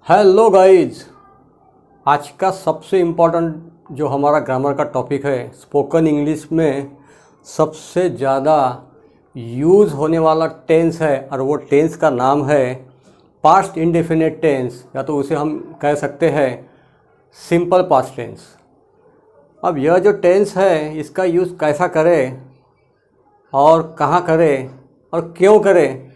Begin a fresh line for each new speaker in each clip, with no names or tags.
Hello guys. आज का सबसे इम्पोर्टेंट जो हमारा ग्रामर का टॉपिक है, स्पोकन इंग्लिश में सबसे ज़्यादा यूज़ होने वाला टेंस है और वो टेंस का नाम है पास्ट इंडेफिनिट टेंस, या तो उसे हम कह सकते हैं सिंपल पास्ट टेंस। अब यह जो टेंस है इसका यूज़ कैसा करें और कहाँ करें और क्यों करें,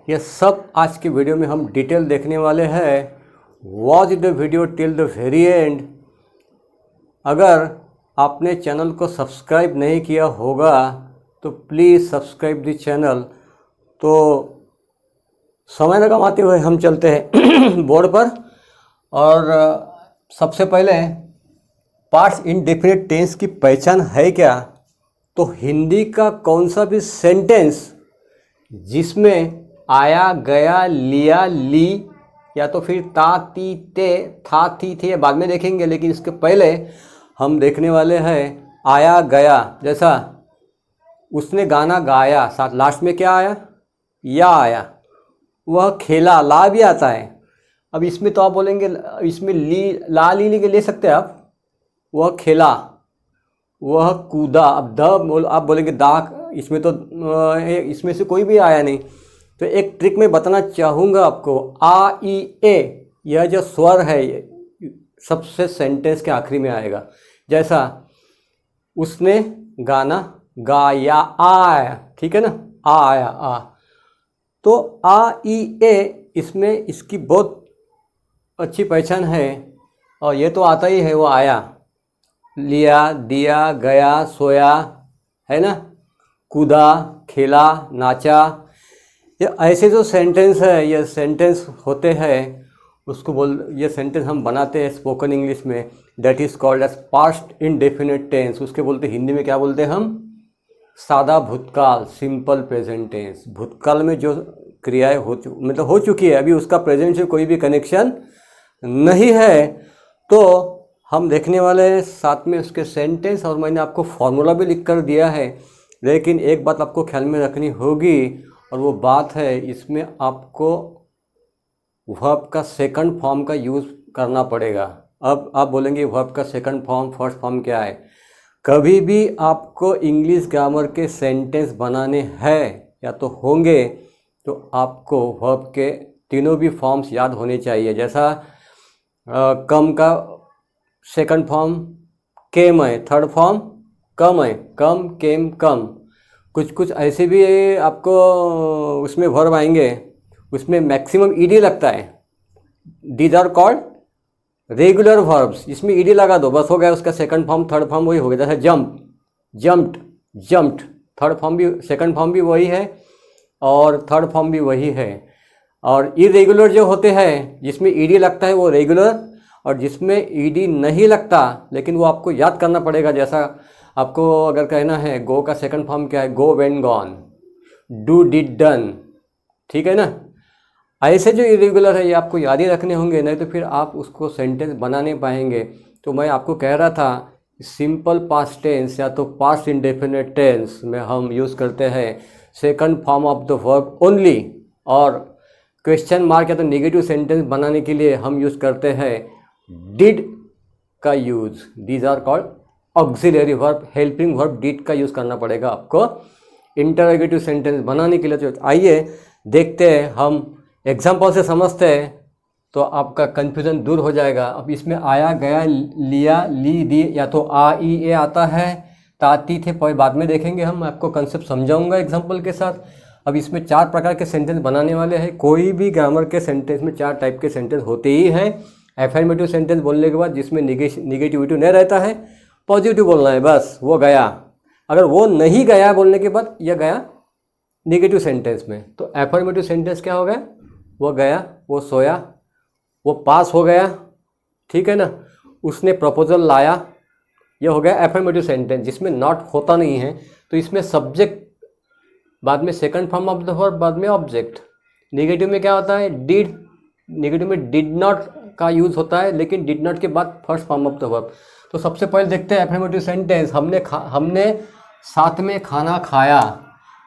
यह सब आज की वीडियो में हम डिटेल देखने वाले हैं। Watch the video till the very and. अगर आपने चैनल को सब्सक्राइब नहीं किया होगा तो प्लीज़ सब्सक्राइब द चैनल। तो समय न गंवाते हुए हम चलते हैं बोर्ड पर। और सबसे पहले पास्ट इंडेफिनिट टेंस की पहचान है क्या, तो हिंदी का कौन सा भी सेंटेंस जिसमें आया, गया, लिया, ली या तो फिर ता, ती, ते, था, थी, थे, बाद में देखेंगे, लेकिन इसके पहले हम देखने वाले हैं आया, गया। जैसा उसने गाना गाया, साथ लास्ट में क्या आया, या आया। वह खेला, ला भी आता है। अब इसमें तो आप बोलेंगे, इसमें ली, ला, ली के ले सकते हैं आप। वह खेला, वह कूदा। अब आप बोलेंगे दा, इसमें तो इसमें से कोई भी आया नहीं। तो एक ट्रिक मैं बताना चाहूँगा आपको। आ, ई, ए, यह जो स्वर है ये सबसे सेंटेंस के आखिरी में आएगा। जैसा उसने गाना गाया, आया, ठीक है ना, आ आया, आ। तो आ, ई, ए इसमें इसकी बहुत अच्छी पहचान है और ये तो आता ही है, वो आया, लिया, दिया, गया, सोया, है ना, कूदा, खेला, नाचा। ये ऐसे जो सेंटेंस है, ये सेंटेंस होते हैं, ये सेंटेंस हम बनाते हैं स्पोकन इंग्लिश में, that is called as past indefinite tense. उसके बोलते हिंदी में क्या बोलते हैं हम, सादा भूतकाल, सिंपल प्रेजेंट टेंस। भूतकाल में जो क्रियाएं हो चुकी है, अभी उसका प्रेजेंट से कोई भी कनेक्शन नहीं है, तो हम देखने वाले हैं साथ में उसके सेंटेंस। और मैंने आपको फॉर्मूला भी लिख कर दिया है, लेकिन एक बात आपको ख्याल में रखनी होगी, और वो बात है इसमें आपको वर्ब का सेकंड फॉर्म का यूज़ करना पड़ेगा। अब आप बोलेंगे वर्ब का सेकंड फॉर्म, फर्स्ट फॉर्म क्या है। कभी भी आपको इंग्लिश ग्रामर के सेंटेंस बनाने हैं या तो होंगे, तो आपको वर्ब के तीनों भी फॉर्म्स याद होने चाहिए। जैसा कम का सेकंड फॉर्म केम है, थर्ड फॉर्म कम है, कम, केम, कम। कुछ ऐसे भी आपको उसमें वर्ब आएंगे, उसमें मैक्सिमम ईडी लगता है। These are called regular verbs. इसमें ईडी लगा दो, बस हो गया उसका सेकंड फॉर्म, थर्ड फॉर्म वही हो गया। जैसे jump, jumped, jumped, third form भी, सेकंड फॉर्म भी वही है और थर्ड फॉर्म भी वही है। और इरेगुलर जो होते हैं जिसमें ईडी लगता है वो रेगुलर, और जिसमें ईडी नहीं लगता लेकिन वो आपको याद करना पड़ेगा। जैसा आपको अगर कहना है गो का सेकंड फॉर्म क्या है, go, went, gone, do, did, done, ठीक है ना। ऐसे जो इरेगुलर है ये आपको याद ही रखने होंगे, नहीं तो फिर आप उसको सेंटेंस बना नहीं पाएंगे। तो मैं आपको कह रहा था सिंपल पास्ट टेंस या तो पास्ट इंडेफिनिट टेंस में हम यूज़ करते हैं second form of the verb only, और क्वेश्चन मार्क या तो नेगेटिव सेंटेंस बनाने के लिए हम यूज़ करते हैं डिड का use. These are called auxiliary verb, helping verb, did का यूज़ करना पड़ेगा आपको इंटरोगेटिव सेंटेंस बनाने के लिए। तो आइए देखते हैं, हम एग्जाम्पल से समझते हैं तो आपका कन्फ्यूज़न दूर हो जाएगा। अब इसमें आया, गया, लिया, ली, दी, या तो आ, ई, ए आता है, ताती, थे, पर बाद में देखेंगे, हम आपको कंसेप्ट समझाऊंगा एग्जाम्पल के साथ। अब इसमें 4 प्रकार के सेंटेंस बनाने वाले हैं। कोई भी ग्रामर के सेंटेंस में 4 टाइप के सेंटेंस होते ही हैं। एफर्मेटिव सेंटेंस बोलने के बाद जिसमें निगेटिविटी नहीं रहता है, पॉजिटिव बोलना है, बस वो गया। अगर वो नहीं गया बोलने के बाद यह गया नेगेटिव सेंटेंस में, तो एफर्मेटिव सेंटेंस क्या हो गया, वो गया, वो सोया, वो पास हो गया, ठीक है ना, उसने प्रपोजल लाया, यह हो गया एफर्मेटिव सेंटेंस जिसमें नॉट होता नहीं है। तो इसमें सब्जेक्ट, बाद में second form of the verb, बाद में ऑब्जेक्ट। नेगेटिव में क्या होता है, डिड, नेगेटिव में डिड नॉट का यूज़ होता है, लेकिन डिड नॉट के बाद first form of the verb. तो सबसे पहले देखते हैं एफर्मेटिव सेंटेंस। हमने साथ में खाना खाया,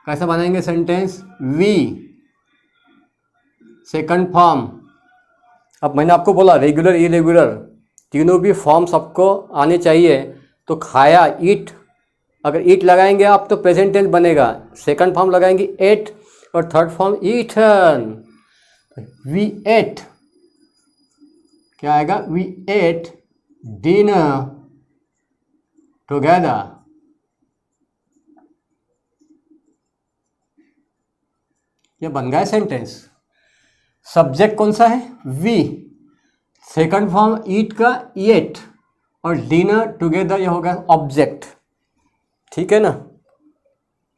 कैसा बनाएंगे सेंटेंस, वी, सेकंड फॉर्म अब मैंने आपको बोला रेगुलर इरेगुलर तीनों भी फॉर्म्स आपको आने चाहिए। तो खाया ईट, अगर ईट लगाएंगे आप तो प्रेजेंट टेंस बनेगा, सेकंड फॉर्म लगाएंगे एट और third form eaten. We ate क्या आएगा, वी एट डिनर टुगेदर। ये बन गया सेंटेंस। सब्जेक्ट कौन सा है, वी, सेकंड फॉर्म ईट का एट और डिनर टुगेदर ये होगा ऑब्जेक्ट, ठीक है ना।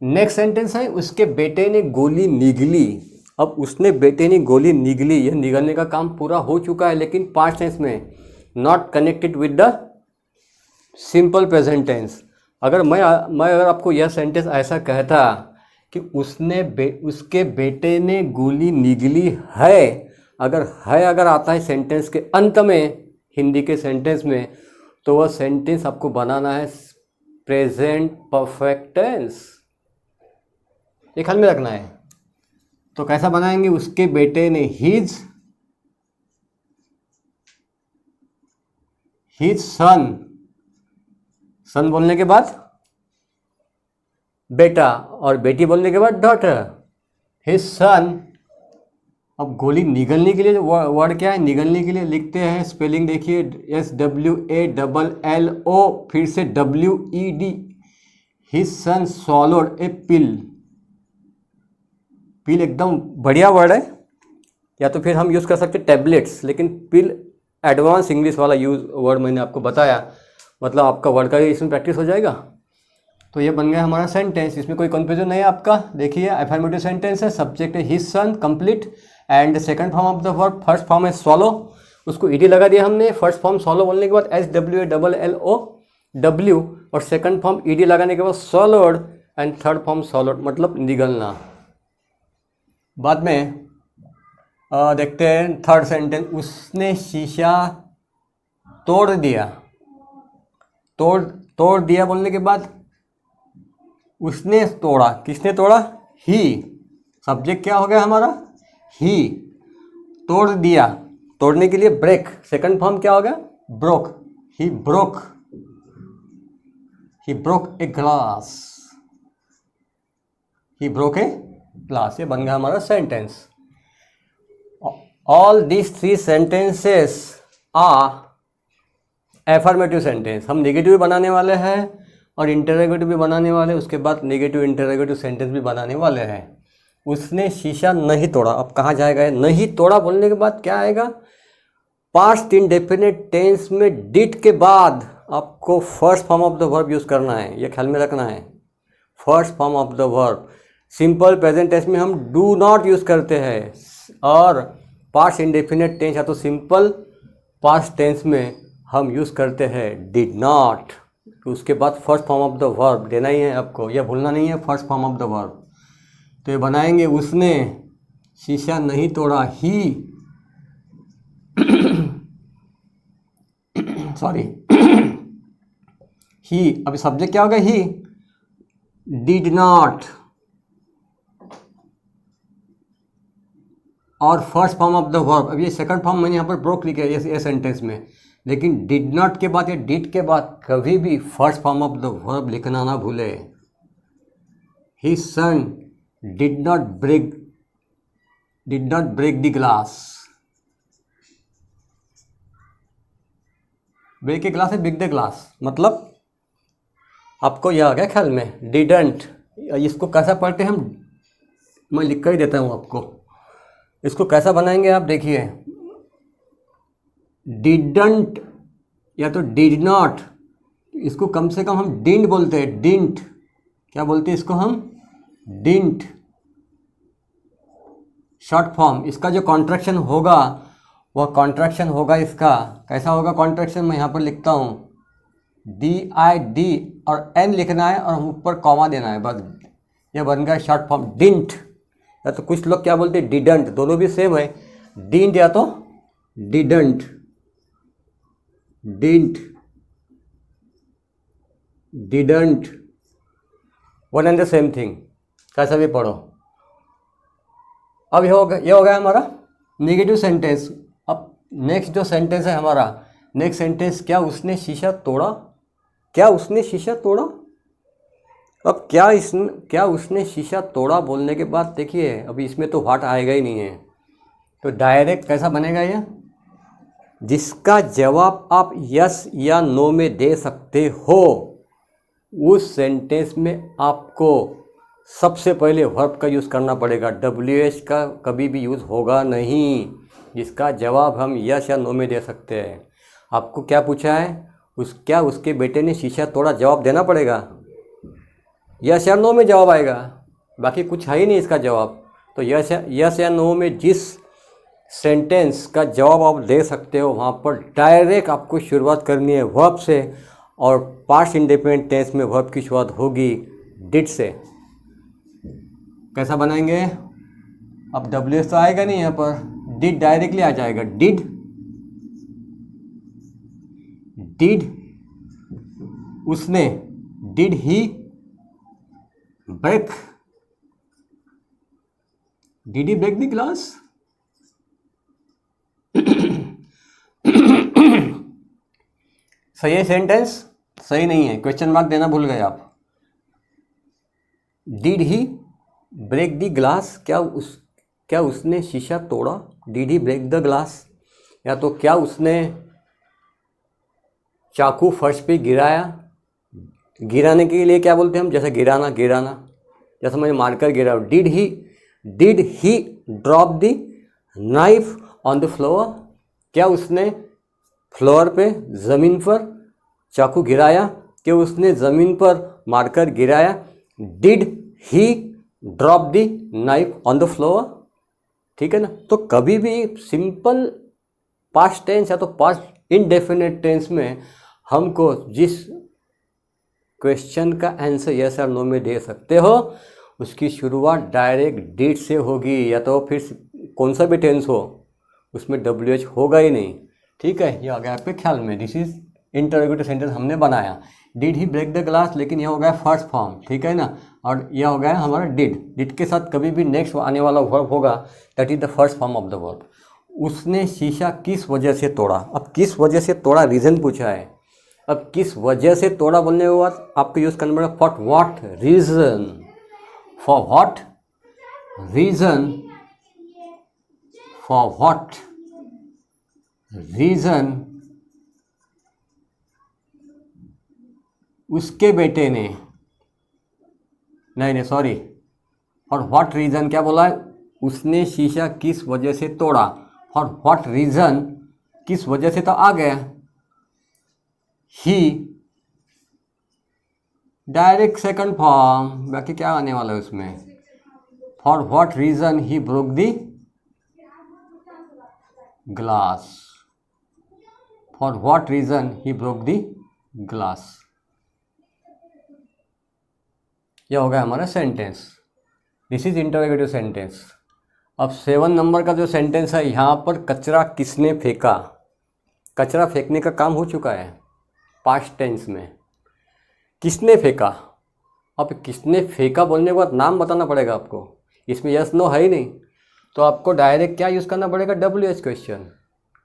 नेक्स्ट सेंटेंस है उसके बेटे ने गोली निगली। अब उसने बेटे ने गोली निगली, यह निगलने का काम पूरा हो चुका है लेकिन पास्ट टेंस में, not connected with the simple present tense. अगर मैं अगर आपको यह सेंटेंस ऐसा कहता कि उसके बेटे ने गोली निगली है, अगर आता है सेंटेंस के अंत में हिंदी के सेंटेंस में, तो वह सेंटेंस आपको बनाना है प्रेजेंट परफेक्ट टेंस, ये ख्याल में रखना है। तो कैसा बनाएंगे, उसके बेटे ने हिज सन बोलने के बाद बेटा और बेटी बोलने के बाद डॉटर, हिज सन। अब गोली निगलने के लिए वर्ड क्या है, निगलने के लिए लिखते हैं, स्पेलिंग देखिए SWALLO, फिर से WED, हिज सन swallowed ए पिल। पिल एकदम बढ़िया वर्ड है, या तो फिर हम यूज़ कर सकते टैबलेट्स, लेकिन पिल एडवांस इंग्लिश वाला वर्ड मैंने आपको बताया, मतलब आपका वर्ड का ही इसमें प्रैक्टिस हो जाएगा। तो ये बन गया हमारा सेंटेंस, इसमें कोई कंफ्यूजन नहीं है आपका। देखिए अफर्मेटिव सेंटेंस है, सब्जेक्ट है his son complete, and second form of the verb, first form है swallow, उसको ईडी लगा दिया हमने। फर्स्ट फॉर्म swallow बोलने के बाद SWALLOW, और सेकंड फॉर्म ईडी लगाने के बाद swallowed, and third form swallowed मतलब निगलना। बाद में देखते हैं थर्ड सेंटेंस, उसने शीशा तोड़ दिया। तोड़ दिया बोलने के बाद उसने तोड़ा, किसने तोड़ा, ही, सब्जेक्ट क्या हो गया हमारा, ही। तोड़ दिया, तोड़ने के लिए ब्रेक, सेकंड फॉर्म क्या हो गया, broke, he broke a glass, he broke a glass. ये बन गया हमारा sentence. All this three sentences are affirmative sentence. हम नेगेटिव भी बनाने वाले हैं और इंटरोगेटिव भी बनाने वाले हैं, उसके बाद नेगेटिव इंटरोगेटिव सेंटेंस भी बनाने वाले हैं। उसने शीशा नहीं तोड़ा, अब कहाँ जाएगा, नहीं तोड़ा बोलने के बाद क्या आएगा, पास्ट इंडेफिनिट टेंस में डिड के बाद आपको first form of the verb use करना है, ये ख्याल में रखना है, first form of the verb. Simple present tense में हम डू नॉट यूज़ करते हैं, और पास्ट इंडेफिनिट टेंस या तो सिंपल पास्ट टेंस में हम यूज़ करते हैं डिड नॉट। तो उसके बाद first form of the verb देना ही है आपको, यह भूलना नहीं है, first form of the verb. तो ये बनाएंगे, उसने शीशा नहीं तोड़ा, ही सॉरी ही, अभी सब्जेक्ट क्या होगा, ही डिड नॉट, और first form of the verb. अब ये सेकंड फॉर्म मैंने यहाँ पर ब्रोक लिखा है ये सेंटेंस में, लेकिन डिड नॉट के बाद या डिड के बाद कभी भी first form of the verb लिखना ना भूले। His son did not break the glass, break a glass है ब्रेक द ग्लास, मतलब आपको यह आ गया ख्याल में, डिडंट। इसको कैसा पढ़ते हैं हम, मैं लिख कर ही देता हूँ आपको। इसको कैसा बनाएंगे आप देखिए, डिडंट या तो डिड नॉट, इसको कम से कम हम डिंट बोलते हैं, डिंट, क्या बोलते हैं इसको हम, डिंट, शॉर्ट फॉर्म। इसका जो कॉन्ट्रैक्शन होगा वह कॉन्ट्रैक्शन होगा इसका, कैसा होगा कॉन्ट्रैक्शन, मैं यहाँ पर लिखता हूँ DID और N लिखना है और ऊपर कॉमा देना है, बस ये बन गया शॉर्ट फॉर्म डिंट। या तो कुछ लोग क्या बोलते हैं डिडंट, दोनों भी सेम है, डिंट या तो didn't, didn't, didn't, one and the same thing, कैसा भी पढ़ो। अब ये हो गया हमारा नेगेटिव सेंटेंस। अब नेक्स्ट जो सेंटेंस है हमारा, नेक्स्ट सेंटेंस, क्या उसने शीशा तोड़ा? क्या उसने शीशा तोड़ा? अब क्या उसने शीशा तोड़ा बोलने के बाद देखिए अभी इसमें तो व्हाट आएगा ही नहीं है, तो डायरेक्ट कैसा बनेगा ये, जिसका जवाब आप यस या नो में दे सकते हो, उस सेंटेंस में आपको सबसे पहले वर्ब का यूज़ करना पड़ेगा। WH का कभी भी यूज़ होगा नहीं, जिसका जवाब हम यस या नो में दे सकते हैं। आपको क्या पूछा है, क्या उसके बेटे ने शीशा तोड़ा, जवाब देना पड़ेगा, यस या नो में जवाब आएगा, बाकी कुछ है ही नहीं इसका जवाब। तो यस या नो में जिस सेंटेंस का जवाब आप दे सकते हो वहाँ पर डायरेक्ट आपको शुरुआत करनी है वर्ब से, और पास्ट इंडेफिनिट टेंस में वर्ब की शुरुआत होगी डिड से। कैसा बनाएंगे, अब WH तो आएगा नहीं यहाँ पर, डिड डायरेक्टली आ जाएगा। डिड उसने, did he break the glass? सही है सेंटेंस? सही नहीं है, क्वेश्चन मार्क देना भूल गए आप। Did he break the glass, क्या उसने शीशा तोड़ा? Did he break the glass? या तो क्या उसने चाकू फर्श पे गिराया? गिराने के लिए क्या बोलते हैं हम, जैसे गिराना, जैसे मैंने मारकर गिरा। Did he drop the knife on the floor? क्या उसने फ्लोर पे, ज़मीन पर चाकू गिराया? क्या उसने ज़मीन पर मारकर गिराया? Did he drop the knife on the floor? ठीक है ना। तो कभी भी सिंपल पास्ट टेंस या तो पास्ट इंडेफिनिट टेंस में हमको जिस क्वेश्चन का आंसर यस और नो में दे सकते हो, उसकी शुरुआत डायरेक्ट डिड से होगी, या तो फिर कौन सा भी टेंस हो उसमें WH होगा ही नहीं। ठीक है, ये आ गया आपके ख्याल में। दिस इज इंटरोगेटिव सेंटेंस हमने बनाया। Did he break the glass, लेकिन यह हो गया फर्स्ट फॉर्म, ठीक है ना, और यह हो गया हमारा डिड के साथ कभी भी नेक्स्ट आने वाला वर्ब होगा, that is the first form of the verb. उसने शीशा किस वजह से तोड़ा? अब किस वजह से तोड़ा रीज़न पूछा है। अब किस वजह से तोड़ा बोलने के बाद आपको यूज़ करना पड़ेगा for what reason, for what reason, for what reason उसके बेटे ने, नहीं सॉरी, फॉर व्हाट रीज़न क्या बोला है, उसने शीशा किस वजह से तोड़ा। फॉर व्हाट रीज़न, किस वजह से तो आ गया, ही डायरेक्ट सेकंड फॉर्म, बाकी क्या आने वाला है उसमें। For what reason he broke the glass, for what reason he broke the glass. यह हो गया हमारा sentence. This is interrogative sentence. अब 7 नंबर का जो सेंटेंस है, यहाँ पर कचरा किसने फेंका। कचरा फेंकने का काम हो चुका है पास्ट टेंस में। किसने फेंका, अब किसने फेंका बोलने के बाद नाम बताना पड़ेगा आपको, इसमें यस नो है ही नहीं, तो आपको डायरेक्ट क्या यूज़ करना पड़ेगा, WH क्वेश्चन।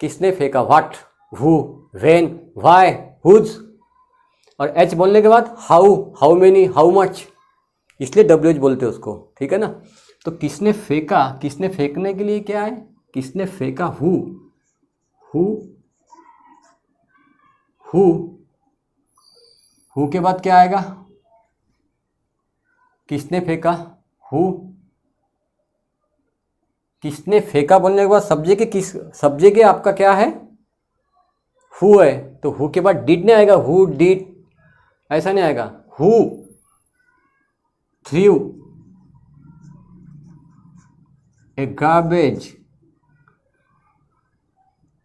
किसने फेंका, what, who, when, why, whose, और H बोलने के बाद हाउ मेनी, हाउ मच, इसलिए WH बोलते हैं उसको, ठीक है ना। तो किसने फेंका, किसने फेंकने के लिए क्या है, किसने फेंका, हु के बाद क्या आएगा, किसने फेंका, किसने फेंका बोलने के बाद सब्जेक्ट आपका क्या है, हु है, तो हु के बाद डिड नहीं आएगा, हु डिड ऐसा नहीं आएगा। Who through a garbage,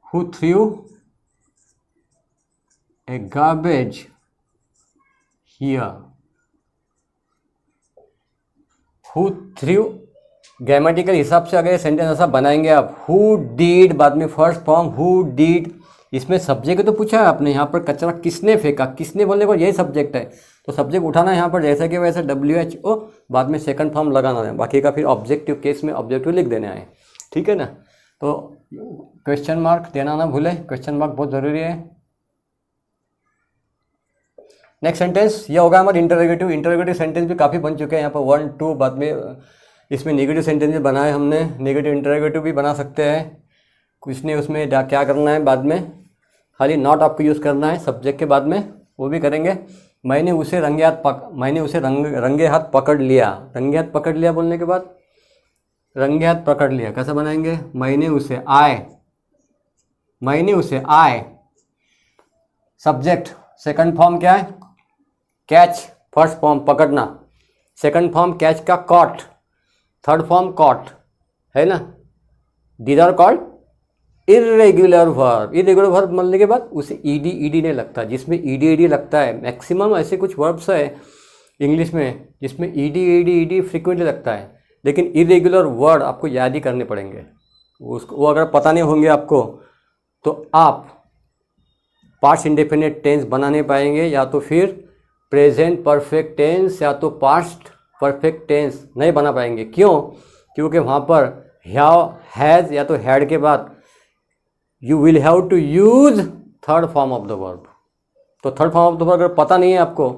who through a garbage here, who through, grammatical हिसाब से अगर सेंटेंस ऐसा बनाएंगे आप, हु डिड बाद में फर्स्ट फॉर्म हु डिड, इसमें सब्जेक्ट तो पूछा है आपने, यहाँ पर कचरा किसने फेंका, किसने बोलने को यही सब्जेक्ट है, तो सब्जेक्ट उठाना है यहाँ पर जैसे कि वैसे WHO, बाद में सेकंड फॉर्म लगाना है, बाकी का फिर ऑब्जेक्टिव केस में ऑब्जेक्टिव लिख देना है, ठीक है ना। तो क्वेश्चन मार्क देना ना भूले, क्वेश्चन मार्क बहुत ज़रूरी है। नेक्स्ट सेंटेंस ये होगा हमारा इंटरोगेटिव। इंटरोगेटिव सेंटेंस भी काफ़ी बन चुके हैं यहाँ पर 1 2, बाद में इसमें नेगेटिव सेंटेंस भी बनाए हमने, नेगेटिव इंटरोगेटिव भी बना सकते हैं। कुछ नहीं उसमें क्या करना है, बाद में खाली नॉट आपको यूज़ करना है सब्जेक्ट के बाद में, वो भी करेंगे। मैंने उसे रंगे हाथ पकड़ लिया। रंगे हाथ पकड़ लिया बोलने के बाद रंगे हाथ पकड़ लिया कैसे बनाएंगे, मैंने उसे आए सब्जेक्ट, सेकंड फॉर्म क्या है कैच, फर्स्ट फॉर्म पकड़ना, सेकंड फॉर्म कैच का कॉट, थर्ड फॉर्म कॉट है ना। These are called irregular verb. Irregular verb मिलने के बाद उसे ईडी नहीं लगता, जिसमें ईडी लगता है मैक्सिमम ऐसे कुछ वर्ब्स है इंग्लिश में जिसमें ईडी फ्रिक्वेंटली लगता है, लेकिन इरेगुलर वर्ड आपको याद ही करने पड़ेंगे। वो अगर पता नहीं होंगे आपको तो आप पास्ट इंडेफिनिट टेंस बना नहीं पाएंगे, या तो फिर प्रेजेंट परफेक्ट टेंस या तो पास्ट परफेक्ट टेंस नहीं बना पाएंगे। क्यों? क्योंकि वहाँ पर हैज़ या तो हैड के बाद you will have to use third form of the verb. तो third form of the verb अगर पता नहीं है आपको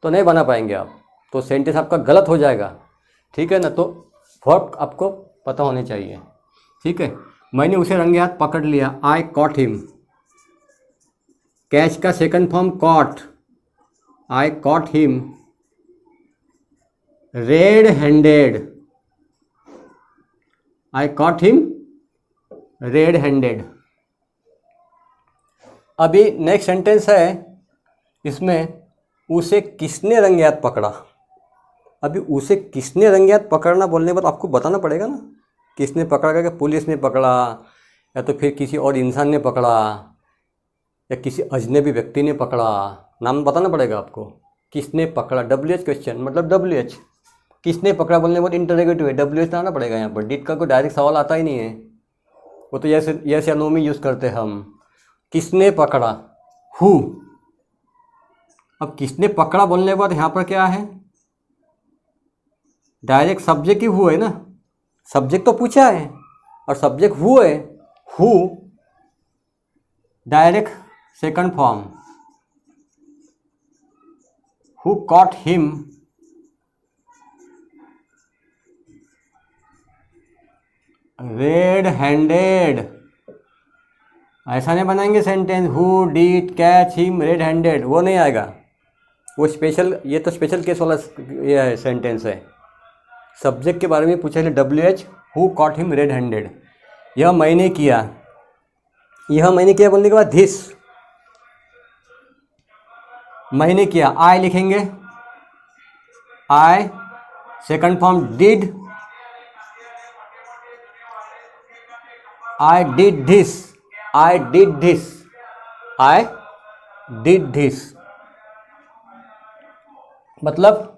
तो नहीं बना पाएंगे आप, तो सेंटेंस आपका गलत हो जाएगा। ठीक है ना, तो वर्ब आपको पता होने चाहिए। ठीक है, मैंने उसे रंगे हाथ पकड़ लिया, आई कॉट हिम। कैच का second form caught, I caught him red handed. I caught him red handed. अभी नेक्स्ट सेंटेंस है, इसमें उसे किसने रंगे हाथ पकड़ा। अभी उसे किसने रंगे हाथ पकड़ना बोलने के बाद आपको बताना पड़ेगा ना, किसने पकड़ा, क्या पुलिस ने पकड़ा या तो फिर किसी और इंसान ने पकड़ा या किसी अजनबी व्यक्ति ने पकड़ा, नाम बताना पड़ेगा आपको। किसने पकड़ा, WH क्वेश्चन मतलब WH, किसने पकड़ा बोलने के बाद इंटरोगेटिव है, WH लाना पड़ेगा यहाँ पर। डिट का कोई डायरेक्ट सवाल आता ही नहीं है, वो तो यस या नो में यूज़ करते हैं हम। किसने पकड़ा, हु। अब किसने पकड़ा बोलने के बाद यहाँ पर क्या है, डायरेक्ट सब्जेक्ट ही हु है ना, सब्जेक्ट तो पूछा है और सब्जेक्ट हु है, who direct second form, who cot him red handed. ऐसा नहीं बनाएंगे sentence who did catch him red handed, वो नहीं आएगा, वो स्पेशल, ये तो स्पेशल केस वाला ये है सेंटेंस है। सब्जेक्ट के बारे में पूछा है WH, who cot him red handed. यह मैंने किया बोलने के बाद धिस, मैंने किया, आई लिखेंगे, I second form did, I did this, I did this, I did this. मतलब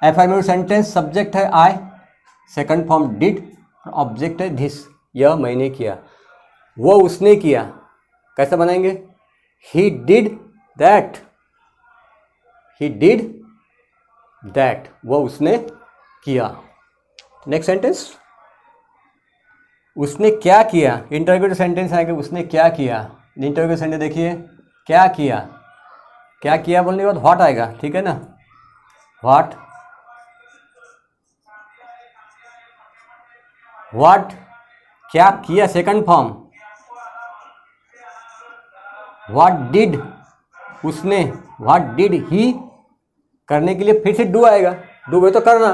एफर्मेटिव सेंटेंस, सब्जेक्ट है I, second form did, object है धिस। यह मैंने किया, वो उसने किया, कैसे बनाएंगे, he did that, he did that, वो उसने किया। नेक्स्ट सेंटेंस, उसने क्या किया, इंटरोगेटिव सेंटेंस आएगा, उसने क्या किया। इंटरोगेटिव सेंटेंस देखिए, क्या किया, क्या किया बोलने के बाद व्हाट आएगा, ठीक है ना, व्हाट, व्हाट क्या किया, सेकंड फॉर्म, व्हाट डिड उसने, व्हाट डिड ही, करने के लिए फिर से डू आएगा, डू है तो करना,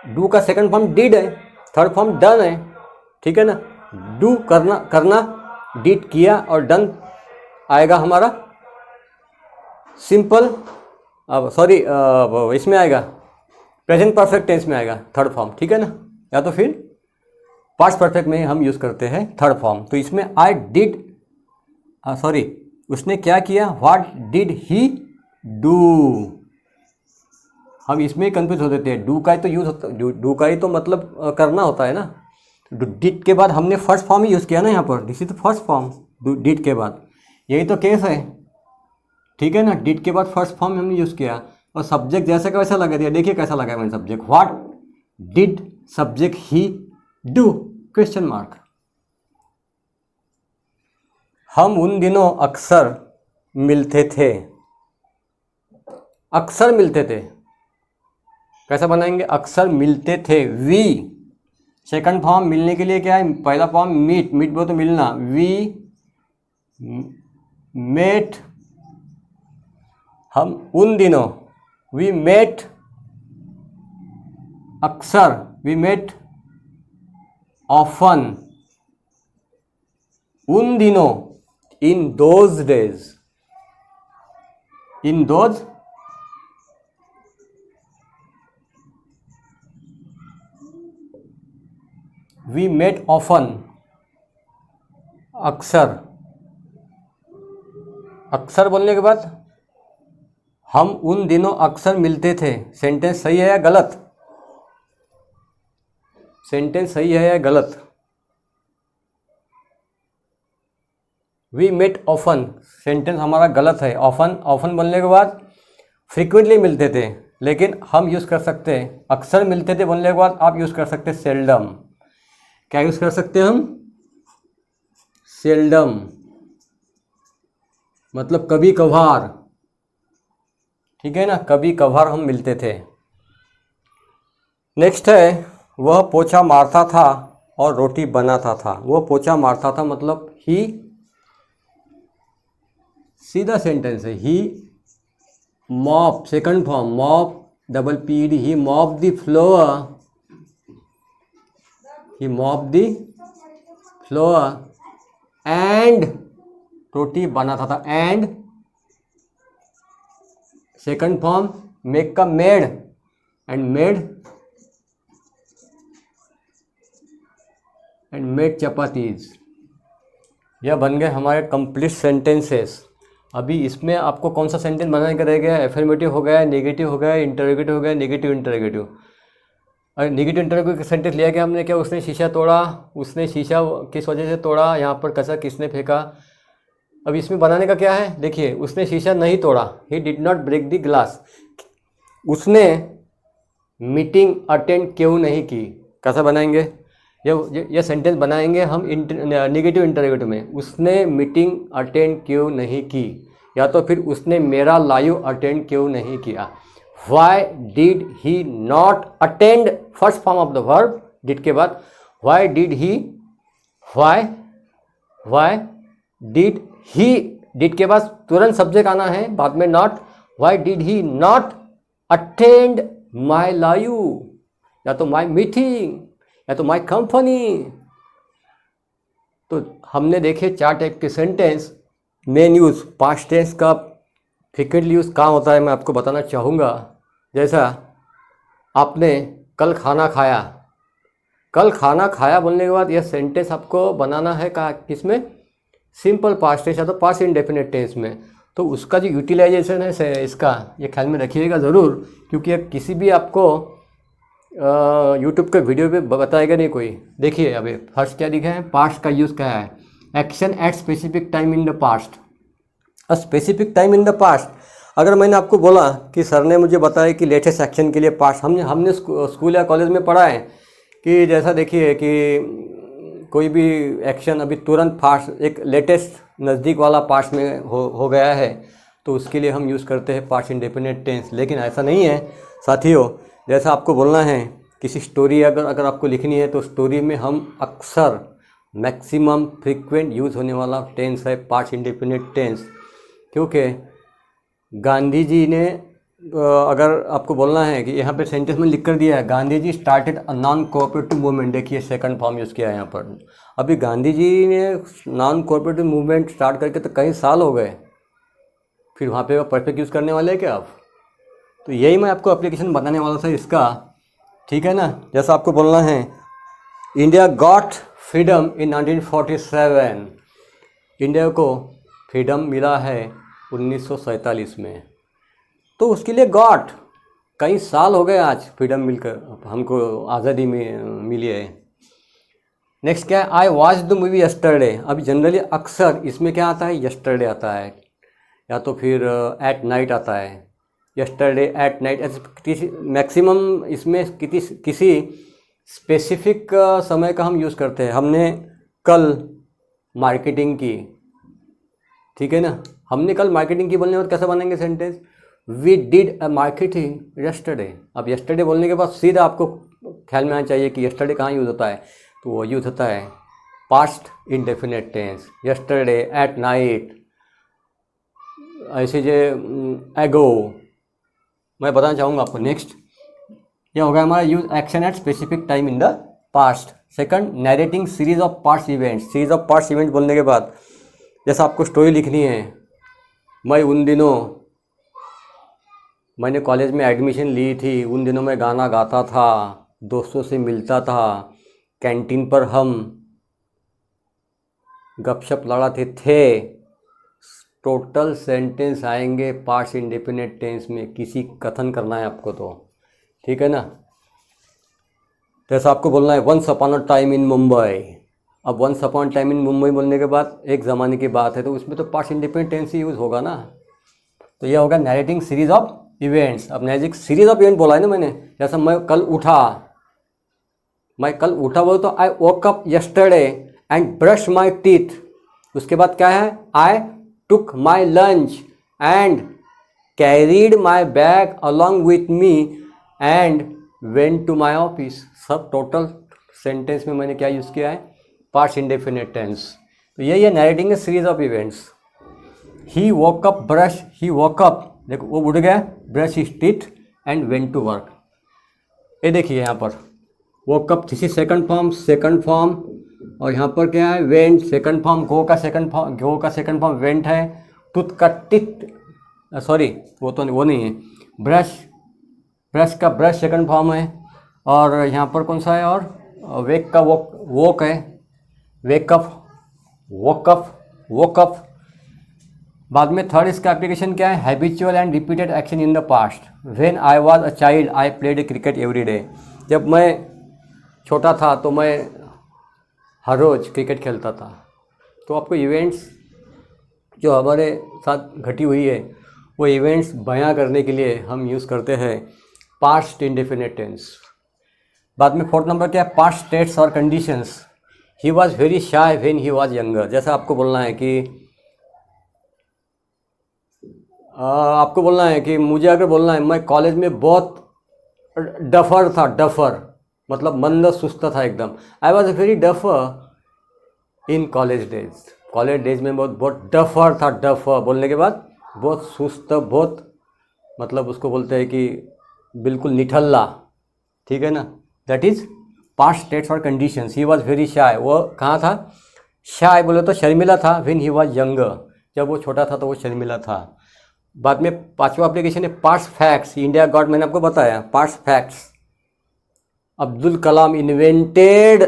डू का सेकंड फॉर्म डिड है, थर्ड फॉर्म डन है, ठीक है ना। डू करना, डिड किया और डन आएगा हमारा सिंपल, अब सॉरी इसमें आएगा प्रेजेंट परफेक्ट टेंस में आएगा थर्ड फॉर्म, ठीक है ना, या तो फिर पास्ट परफेक्ट में हम यूज़ करते हैं थर्ड फॉर्म। तो इसमें आई डिड, सॉरी उसने क्या किया, व्हाट डिड ही डू। हम इसमें ही कंफ्यूज हो देते हैं, डू का ही तो यूज़ होता, डू का ही तो मतलब करना होता है ना। डिड के बाद हमने फर्स्ट फॉर्म ही यूज़ किया ना यहाँ पर, this is the first form, did के बाद, यही तो केस है, ठीक है ना। डिड के बाद फर्स्ट फॉर्म हमने यूज़ किया और सब्जेक्ट जैसा का वैसा लगा दिया। देखिए कैसा लगा मैंने subject, what did subject he do, question mark. हम उन दिनों अक्सर मिलते थे। अक्सर मिलते थे कैसा बनाएंगे? अक्सर मिलते थे। वी सेकंड फॉर्म मिलने के लिए क्या है? पहला फॉर्म मीट, मीट बोलो तो मिलना। वी मेट, हम उन दिनों, वी मेट अक्सर, वी मेट ऑफन, उन दिनों, in those days, in those we met often, अक्सर, अक्सर बोलने के बाद हम उन दिनों अक्सर मिलते थे। सेंटेंस सही है या गलत? सेंटेंस सही है या गलत? वी मेट ऑफन, सेंटेंस हमारा गलत है। ऑफन, ऑफन बोलने के बाद फ्रीक्वेंटली मिलते थे, लेकिन हम यूज़ कर सकते हैं अक्सर मिलते थे बोलने के बाद आप यूज़ कर सकते हैं सेल्डम। क्या यूज़ कर सकते हैं हम? सेल्डम, मतलब कभी कभार, ठीक है ना, कभी कभार हम मिलते थे। नेक्स्ट है, वह पोछा मारता था और रोटी बनाता था। वह पोछा मारता था मतलब ही, सीधा सेंटेंस है। He mop, second form mop, double P D, he mop the floor, he mop the floor and, रोटी बनाता था एंड, सेकंड फॉर्म मेक का मेड, एंड मेड चपातीज। यह बन गए हमारे कंप्लीट सेंटेंसेस। अभी इसमें आपको कौन सा सेंटेंस बनाने का रह गया? एफर्मेटिव हो गया, नेगेटिव हो गया, इंटरोगेटिव हो गया, नेगेटिव इंटरोगेटिव। और नेगेटिव इंटरोगेटिव सेंटेंस लिया गया हमने क्या? उसने शीशा तोड़ा, उसने शीशा किस वजह से तोड़ा, यहाँ पर कचरा किसने फेंका। अब इसमें बनाने का क्या है? देखिए, उसने शीशा नहीं तोड़ा, he did not break the glass. उसने मीटिंग अटेंड क्यों नहीं की। कैसा बनाएंगे? यह सेंटेंस बनाएंगे हम नेगेटिव इंटरोगेटिव में। उसने मीटिंग अटेंड क्यों नहीं की, या तो फिर उसने मेरा लाइव अटेंड क्यों नहीं किया। Why did he not attend, first form of the verb, did के बाद why did he, why did he, did के बाद तुरंत सब्जेक्ट आना है, बाद में not. why did he not attend my live, या तो my meeting, या तो my company। तो हमने देखे 4 टाइप के sentence. Main use past tense का फ्रीक्वेंटली यूज़ कहाँ होता है मैं आपको बताना चाहूँगा। जैसा आपने कल खाना खाया, कल खाना खाया बोलने के बाद यह सेंटेंस आपको बनाना है कहाँ, किसमें? सिंपल पास्ट टेंस या तो पास्ट इंडेफिनिट टेंस में। तो उसका जो यूटिलाइजेशन है इसका ये ख्याल में रखिएगा ज़रूर, क्योंकि ये किसी भी आपको यूट्यूब के वीडियो पे बताएगा नहीं कोई। देखिए अभी फर्स्ट क्या लिखा है, पास्ट का यूज़ क्या है? Action at specific time in the past. A specific time in the past, अगर मैंने आपको बोला कि सर ने मुझे बताया कि लेटेस्ट एक्शन के लिए पास्ट, हमने स्कूल या कॉलेज में पढ़ा है कि जैसा देखिए कि कोई भी एक्शन अभी तुरंत फास्ट, एक लेटेस्ट नज़दीक वाला पास्ट में हो गया है, तो उसके लिए हम यूज़ करते हैं पास्ट इंडेफिनिट टेंस। लेकिन ऐसा नहीं है साथियों। जैसा आपको बोलना है किसी स्टोरी अगर आपको लिखनी है, तो स्टोरी में हम अक्सर, मैक्सिमम, फ्रीक्वेंट यूज़ होने वाला टेंस है पास्ट इंडेफिनिट टेंस। क्योंकि गांधी जी ने, अगर आपको बोलना है कि यहाँ पे सेंटेंस में लिख कर दिया है, Gandhi ji started a non cooperative movement. देखिए सेकंड फॉर्म यूज़ किया है यहाँ पर। अभी गांधी जी ने नॉन कोऑपरेटिव मूवमेंट स्टार्ट करके तो कई साल हो गए, फिर वहाँ पे परफेक्ट यूज़ करने वाले हैं क्या आप? तो यही मैं आपको एप्लीकेशन बताने वाला था इसका, ठीक है ना। जैसा आपको बोलना है इंडिया गॉट फ्रीडम इन 1947, इंडिया को फ्रीडम मिला है 1947 में। तो उसके लिए गॉट, कई साल हो गए आज फ्रीडम मिलकर, हमको आज़ादी मिली है। नेक्स्ट क्या है? I watch the movie yesterday. अभी जनरली अक्सर इसमें क्या आता है? यस्टरडे आता है, या तो फिर एट नाइट आता है। यस्टरडे, एट नाइट, ऐसे मैक्सिमम इसमें किसी स्पेसिफिक समय का हम यूज़ करते हैं। हमने कल मार्केटिंग की, ठीक है ना। हमने कल मार्केटिंग की बोलने और कैसे बनेंगे sentence, we did a marketing yesterday. अब यस्टरडे बोलने के बाद सीधा आपको ख्याल में आना चाहिए कि यस्टरडे कहाँ यूज़ होता है, तो वो यूज़ होता है past indefinite tense, yesterday, at night, ऐसे जे एगो। मैं बताना चाहूँगा आपको नेक्स्ट, यह होगा हमारा use action at specific time in the past. Second, narrating series of past events. Series of past event बोलने के बाद जैसा आपको स्टोरी लिखनी है, मैं उन दिनों मैंने कॉलेज में एडमिशन ली थी, उन दिनों मैं गाना गाता था, दोस्तों से मिलता था, कैंटीन पर हम गपशप लड़ाते थे। टोटल सेंटेंस आएंगे पास्ट इंडेफिनिट टेंस में, किसी कथन करना है आपको तो, ठीक है ना। जैसा आपको बोलना है once upon a time in Mumbai. अब once upon time in Mumbai बोलने के बाद एक ज़माने की बात है, तो उसमें तो पास्ट इंडेफिनिट टेंस ही यूज़ होगा ना। तो यह होगा नैरेटिंग सीरीज ऑफ इवेंट्स। अब नैरेटिंग सीरीज ऑफ इवेंट बोला है ना मैंने, जैसा मैं कल बोलो तो I woke up yesterday and brush my teeth. उसके बाद क्या है, I took my lunch and carried my bag along with me and went to my office. सब टोटल सेंटेंस में मैंने क्या यूज़ किया है, पास्ट इंडेफिनिट टेंस। तो यही है narrating a series of events. He woke up brush, he woke up, देखो वो उठ गया, brush his teeth and went to work. ये देखिए यहाँ पर woke up, this is second form, और यहाँ पर क्या है, वेंट सेकंड फॉर्म, गो का सेकंड फॉर्म वेंट है, टूथ का टिट, सॉरी वो नहीं है, ब्रश का ब्रश सेकंड फॉर्म है, और यहाँ पर कौन सा है, और वेक का वॉक है, वेकअप, वॉकअप। बाद में थर्ड इसका एप्लीकेशन क्या है, habitual and repeated action in the past. When I was a child I played cricket every day. जब मैं छोटा था तो मैं हर रोज़ क्रिकेट खेलता था। तो आपको इवेंट्स जो हमारे साथ घटी हुई है वो इवेंट्स बयां करने के लिए हम यूज़ करते हैं पास्ट इंडेफिनिट टेंस। बाद में फोर्थ नंबर क्या है, पास्ट स्टेट्स और conditions. He was very shy when he was younger. जैसा आपको बोलना है कि मुझे अगर बोलना है मैं कॉलेज में बहुत डफर था, डफर मतलब मंद सुस्त था एकदम। I was very duffer in college days में बहुत डफर था। डफर बोलने के बाद बहुत सुस्त, बहुत मतलब उसको बोलते हैं कि बिल्कुल निठल्ला, ठीक है ना। दैट इज पास्ट स्टेट्स और conditions. He was very shy, वो कहाँ था, शाय बोले तो शर्मिला था। व्हेन ही वॉज यंगर, जब वो छोटा था तो वो शर्मिला था। बाद में पांचवा एप्लीकेशन है पास्ट फैक्ट्स। इंडिया गॉट, मैंने आपको बताया past facts. Abdul Kalam invented,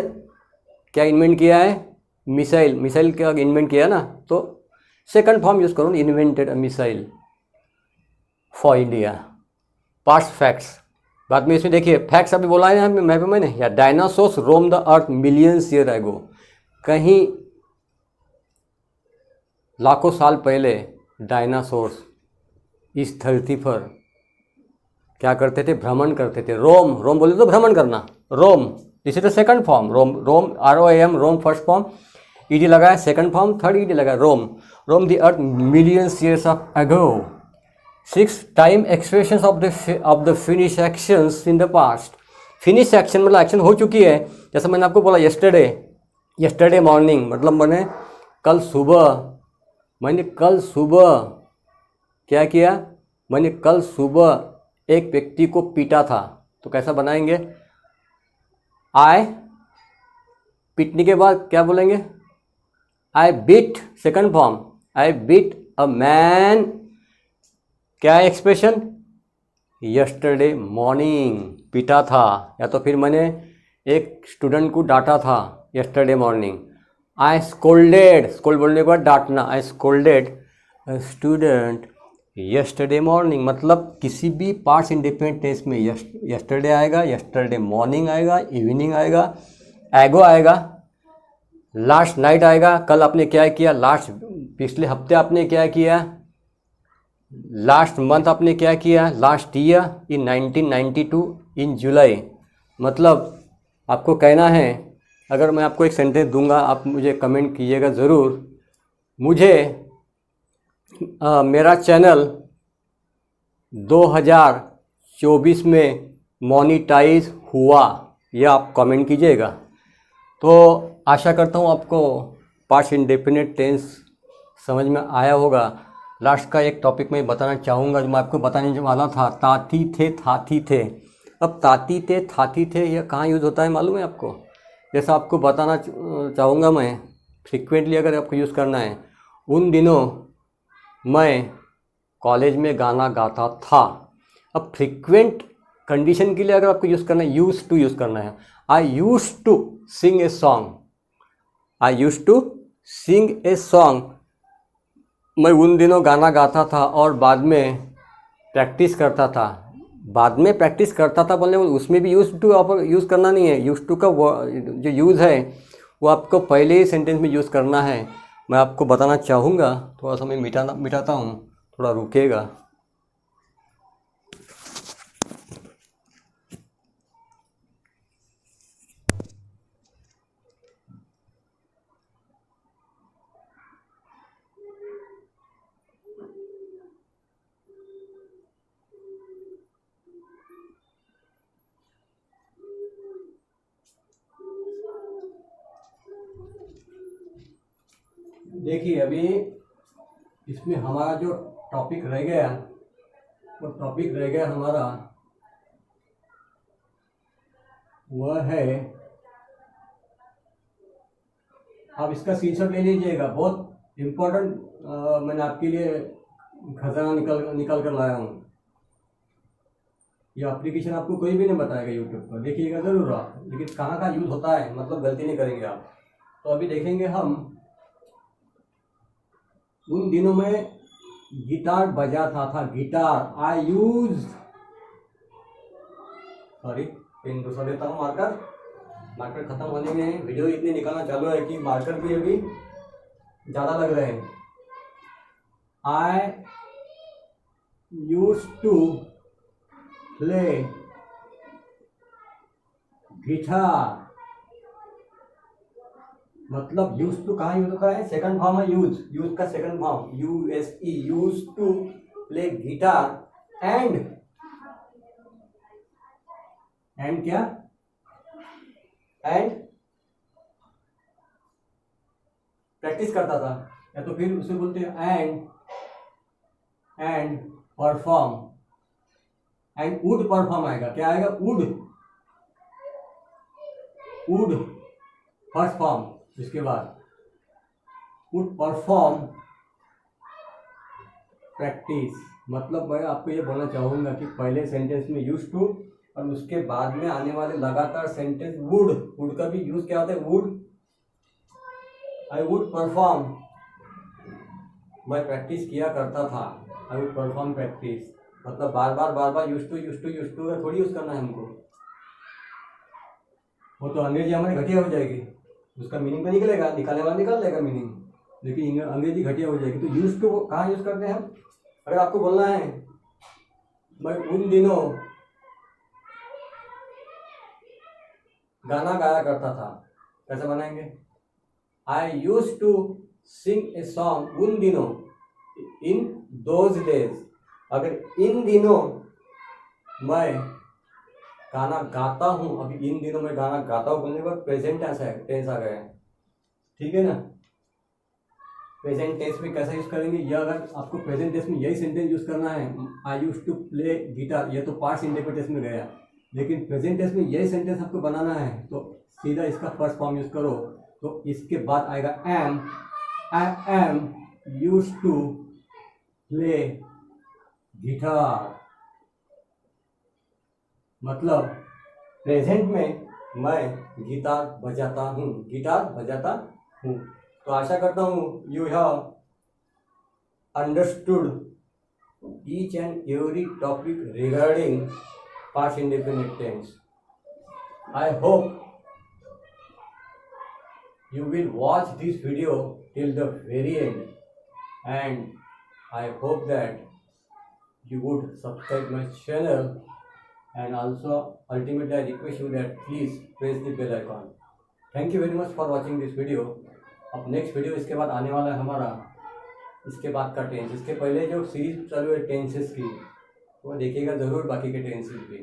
क्या इन्वेंट किया है, मिसाइल क्या इन्वेंट किया ना, तो सेकंड फॉर्म यूज करो, invented a missile for India, past facts. बाद में इसमें देखिए फैक्ट्स अभी बोला है मैंने, या dinosaurs Rome the earth millions year ago. कहीं लाखों साल पहले डायनासोर्स इस धरती पर क्या करते थे, भ्रमण करते थे। रोम बोले तो भ्रमण करना, roam, this is the second form. Roam ROAM, roam first form, ED लगा है सेकंड फॉर्म, थर्ड ईडी लगा है, roam the earth millions years of ago. 6 time expressions of the finish actions in the past. Finish action मतलब action हो चुकी है, जैसा मैंने आपको बोला यस्टरडे मॉर्निंग, मतलब मैंने कल सुबह क्या किया, मैंने कल सुबह एक व्यक्ति को पीटा था। तो कैसा बनाएंगे, आई, पीटने के बाद क्या बोलेंगे, I beat, second form, I beat a man, क्या है एक्सप्रेशन, यस्टरडे मॉर्निंग, पीटा था। या तो फिर मैंने एक स्टूडेंट को डांटा था yesterday morning. I scolded, scold बोलने के बाद डांटना, I scolded a student yesterday morning. मतलब किसी भी पास्ट इंडिपेंडेंट टेंस में यस्टरडे आएगा, यस्टरडे मॉर्निंग आएगा, इवनिंग आएगा, एगो आएगा, लास्ट नाइट आएगा, कल आपने क्या किया, पिछले हफ्ते आपने क्या किया, लास्ट मंथ आपने क्या किया, लास्ट ईयर इन 1992 इन जुलाई। मतलब आपको कहना है, अगर मैं आपको एक सेंटेंस दूंगा आप मुझे कमेंट कीजिएगा ज़रूर, मुझे मेरा चैनल 2024 में मोनेटाइज हुआ, यह आप कमेंट कीजिएगा। तो आशा करता हूँ आपको पास्ट इंडेफिनिट टेंस समझ में आया होगा। लास्ट का एक टॉपिक मैं बताना चाहूँगा, जो मैं आपको बताने वाला था, ताती थे थाती थे। अब ताती थे थाती थे यह कहाँ यूज़ होता है मालूम है आपको? जैसा आपको बताना चाहूँगा मैं, फ्रिक्वेंटली अगर आपको यूज़ करना है, उन दिनों मैं कॉलेज में गाना गाता था। अब फ्रिक्वेंट कंडीशन के लिए अगर आपको यूज़ करना है, यूज़ टू यूज़ करना है। I use to sing a song, I use to sing a song. मैं उन दिनों गाना गाता था और बाद में प्रैक्टिस करता था। बाद में प्रैक्टिस करता था बोलने, उसमें भी यूज़ टू आप यूज़ करना नहीं है। यूज़ टू का जो यूज़ है वो आपको पहले ही सेंटेंस में यूज़ करना है। मैं आपको बताना चाहूँगा, थोड़ा सा मैं मिटाता हूँ, थोड़ा रुकेगा। देखिए अभी इसमें हमारा जो टॉपिक रह गया, वो टॉपिक रह गया हमारा, वह है, आप इसका स्क्रीनशॉट ले लीजिएगा, बहुत इम्पोर्टेंट मैंने आपके लिए खजाना निकाल कर लाया हूँ। ये एप्लीकेशन आपको कोई भी नहीं बताएगा यूट्यूब पर, देखिएगा ज़रूर आप, लेकिन कहाँ का यूज़ होता है, मतलब गलती नहीं करेंगे आप। तो अभी देखेंगे हम, उन दिनों में गिटार बजाता था, गिटार। आई यूज, सॉरी पेन दूसरा लेता हूँ, मार्कर खत्म होने में वीडियो इतनी निकालना चालू है कि मार्कर भी अभी ज़्यादा लग रहे हैं। I use to play guitar, मतलब यूज टू कहाँ यूज होता है? सेकंड फॉर्म है यूज का second form USE, use to play guitar and क्या? एंड प्रैक्टिस करता था, या तो फिर उसे बोलते हैं and perform, and would perform आएगा। क्या आएगा? वुड फर्स्ट फॉर्म, इसके बाद वुड परफॉर्म प्रैक्टिस। मतलब मैं आपको ये बोलना चाहूँगा कि पहले सेंटेंस में यूज टू और उसके बाद में आने वाले लगातार सेंटेंस वुड का भी यूज क्या होता है? वुड। आई वुड परफॉर्म, मैं प्रैक्टिस किया करता था। आई वुड परफॉर्म प्रैक्टिस, मतलब बार बार यूज टू का थोड़ी यूज करना है हमको। वो तो अंग्रेजी हमारी घटिया हो जाएगी, उसका मीनिंग तो निकलेगा, निकालने वाला निकाल लेगा मीनिंग, लेकिन अंग्रेजी घटिया हो जाएगी। तो यूज टू कहाँ यूज करते हैं हम? अगर आपको बोलना है मैं उन दिनों गाना गाया करता था, कैसे बनाएंगे? I use to sing a song उन दिनों, इन दोज डेज। अगर इन दिनों मैं गाना गाता हूँ, अभी इन दिनों मैं गाना गाता हूँ बोलने के बाद प्रेजेंट टेंस आ गया है, ठीक है ना? प्रेजेंट टेंस में कैसा यूज करेंगे? या अगर आपको प्रेजेंट टेंस में यही सेंटेंस यूज करना है, आई यूज टू प्ले गिटार, ये तो पास्ट इंडेफिनिट में गया, लेकिन प्रेजेंट टेंस में यही सेंटेंस आपको बनाना है, तो सीधा इसका फर्स्ट फॉर्म यूज करो। तो इसके बाद आएगा am, I am use to play guitar, मतलब प्रेजेंट में मैं गिटार बजाता हूँ। तो आशा करता हूँ you have understood each and every topic regarding past indefinite tense. I hope you will watch this video till the very end, and I hope that you would subscribe my channel, and also ultimately I request you that please press the bell icon. Thank you very much for watching this video. अब next video इसके बाद आने वाला है हमारा इसके बाद का टेंस, इसके पहले जो सीरीज चालू है टेंसेस की वो देखिएगा ज़रूर, बाकी के टेंसेस भी।